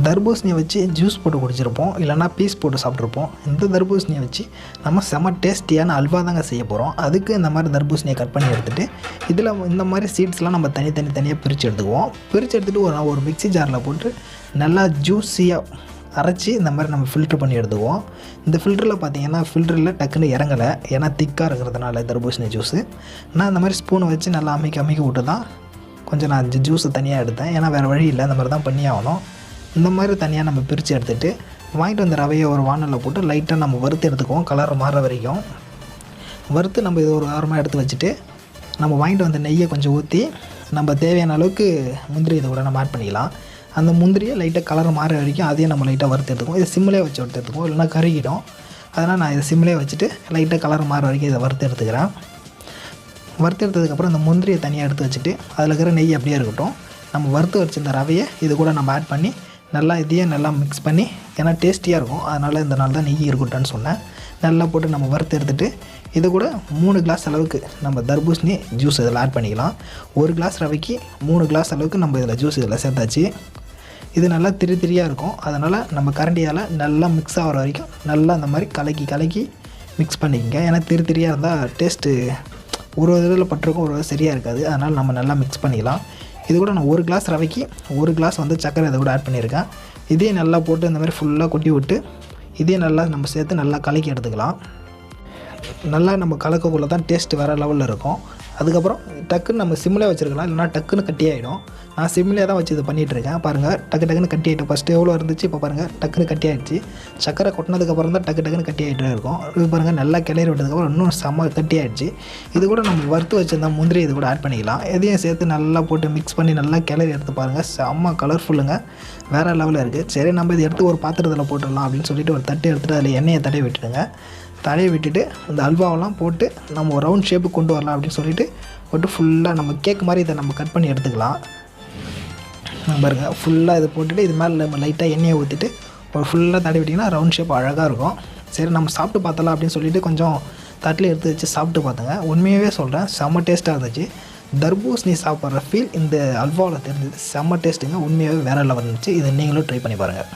தர்பூசணியை வச்சு ஜூஸ் போட்டு குடிச்சிருப்போம், இல்லைனா பீஸ் போட்டு சாப்பிட்ருப்போம். இந்த தர்பூசணியை வச்சு நம்ம செம்ம டேஸ்டியான அல்வா தாங்க செய்ய போகிறோம். அதுக்கு இந்த மாதிரி தர்பூசணியை கட் பண்ணி எடுத்துகிட்டு இதில் இந்த மாதிரி சீட்ஸ்லாம் நம்ம தனியாக பிரித்து எடுத்துக்குவோம். பிரித்து எடுத்துகிட்டு ஒரு மிக்ஸி ஜாரில் போட்டு நல்லா ஜூஸியாக அரைச்சி இந்த மாதிரி நம்ம ஃபில்ட்ரு பண்ணி எடுத்துக்குவோம். இந்த ஃபில்டரில் பார்த்திங்கன்னா ஃபில்டரில் டக்குன்னு இறங்கலை, ஏன்னா திக்காக இருக்கிறதுனால தர்பூசணி ஜூஸு. நான் இந்த மாதிரி ஸ்பூனை வச்சு நல்லா அமைக்க விட்டு தான் கொஞ்சம் நான் ஜூஸை தனியாக எடுத்தேன். ஏன்னா வேறு வழி இல்லை, இந்த மாதிரி தான் பண்ணி ஆகணும். இந்த மாதிரி தனியாக நம்ம பிரித்து எடுத்துகிட்டு வாங்கிட்டு வந்த ரவையை ஒரு வானலில் போட்டு லைட்டாக நம்ம வறுத்து எடுத்துக்குவோம், கலர் மாறுற வரைக்கும். வறுத்து நம்ம இது ஒரு ஓரமாக எடுத்து வச்சுட்டு நம்ம வாங்கிட்டு வந்த நெய்யை கொஞ்சம் ஊற்றி நம்ம தேவையான அளவுக்கு முந்திரி இதை கூட நம்ம ஆட் பண்ணிக்கலாம். அந்த முந்திரியை லைட்டாக கலர் மாற வரைக்கும் அதையும் நம்ம லைட்டாக வறுத்து எடுத்துக்குவோம். இதை சிம்மிலே வச்சு எடுத்துக்குவோம், இல்லைனா கருகிடும். அதனால் நான் இதை சிம்மிலே வச்சுட்டு லைட்டாக கலர் மாற வரைக்கும் இதை வறுத்து எடுத்துக்கிறேன். வறுத்து எடுத்ததுக்கப்புறம் இந்த முந்திரியை தனியாக எடுத்து வச்சுட்டு அதில் இருக்கிற நெய் அப்படியே இருக்கட்டும். நம்ம வறுத்து வச்சுருந்த ரவையை இது கூட நம்ம ஆட் பண்ணி நல்லா இதையே நல்லா மிக்ஸ் பண்ணி, ஏன்னா டேஸ்டியாக இருக்கும், அதனால் இந்த நாள் தான் நெய் இருக்கட்டும்னு சொன்னேன். நல்லா போட்டு நம்ம வறுத்து எடுத்துகிட்டு இது கூட 3 கிளாஸ் அளவுக்கு நம்ம தர்பூசணி ஜூஸ் இதில் ஆட் பண்ணிக்கலாம். 1 கிளாஸ் ரவைக்கு 3 கிளாஸ் அளவுக்கு நம்ம இதில் ஜூஸ் இதில் சேர்த்தாச்சு. இது நல்லா திரியாக இருக்கும், அதனால் நம்ம கரண்டியால் நல்லா மிக்ஸ் ஆகிற வரைக்கும் நல்லா அந்த மாதிரி கலக்கி மிக்ஸ் பண்ணிக்கங்க. ஏன்னா திரியாக இருந்தால் டேஸ்ட்டு ஒரு இதில் பட்டிருக்கும், ஒரு சரியாக இருக்காது. அதனால் நம்ம நல்லா மிக்ஸ் பண்ணிக்கலாம். இது கூட நான் 1 கிளாஸ் ரவைக்கு 1 கிளாஸ் சர்க்கரை இதை கூட ஆட் பண்ணியிருக்கேன். இதே நல்லா போட்டு இந்த மாதிரி ஃபுல்லாக கொட்டி விட்டு இதே நல்லா நம்ம சேர்த்து நல்லா கலக்கி எடுத்துக்கலாம். நல்லா நம்ம கலக்கக்குள்ளே தான் டேஸ்ட்டு வேறு லெவலில் இருக்கும். அதுக்கப்புறம் டக்குன்னு நம்ம சிம்மிலே வச்சுருக்கலாம், இல்லைனா டக்குன்னு கட்டி ஆகிடும். நான் சிம்மிலே தான் வச்சு இது பண்ணிகிட்ருக்கேன். பாருங்கள், டக்குன்னு கட்டி ஆகிட்டு. ஃபஸ்ட்டு எவ்வளோ இருந்துச்சு, இப்போ பாருங்கள் டக்குன்னு கட்டி ஆகிடுச்சு. சக்கரை கொட்டினதுக்கப்புறம் தான் டக்குன்னு கட்டி ஆகிட்டே இருக்கும். இது பாருங்கள், நல்லா கிளறி விட்டதுக்கப்புறம் இன்னும் செம்ம கட்டி ஆகிடுச்சு. இது கூட நம்ம வறுத்து வச்சுருந்தா முந்திரி இது கூட ஆட் பண்ணிக்கலாம். எதையும் சேர்த்து நல்லா போட்டு மிக்ஸ் பண்ணி நல்லா கிளறி எடுத்து பாருங்கள், செம்ம கலர்ஃபுல்லுங்க, வேறு லெவலில் இருக்குது. சரி, நம்ம இதை எடுத்து ஒரு பாத்திரத்தில் போட்டுடலாம் அப்படின்னு சொல்லிட்டு ஒரு தட்டு எடுத்துகிட்டு அதில் எண்ணெயை தடவி விட்டுட்டு இந்த அல்வாவெல்லாம் போட்டு நம்ம ஒரு ரவுண்ட் ஷேப்புக்கு கொண்டு வரலாம் அப்படின்னு சொல்லிட்டு போட்டு ஃபுல்லாக நம்ம கேக் மாதிரி இதை நம்ம கட் பண்ணி எடுத்துக்கலாம். பாருங்கள், ஃபுல்லாக இதை போட்டுட்டு இது மேலே நம்ம லைட்டாக எண்ணெயை ஊற்றிட்டு ஒரு ஃபுல்லாக தடவி விட்டிங்கன்னா ரவுண்ட் ஷேப் அழகாக இருக்கும். சரி, நம்ம சாப்பிட்டு பார்த்தலாம் அப்படின்னு சொல்லிட்டு கொஞ்சம் தட்டில் எடுத்து வச்சு சாப்பிட்டு பார்த்தேங்க. உண்மையாகவே சொல்கிறேன், செம்ம டேஸ்ட்டாக இருந்துச்சு. தர்பூசணி சாப்பிட்ற ஃபீல் இந்த அல்வாவில் தெரிஞ்சது. செம்ம டேஸ்ட்டுங்க, உண்மையாகவே வேறு லெவல் இருந்துச்சு. இதை நீங்களும் ட்ரை பண்ணி பாருங்கள்.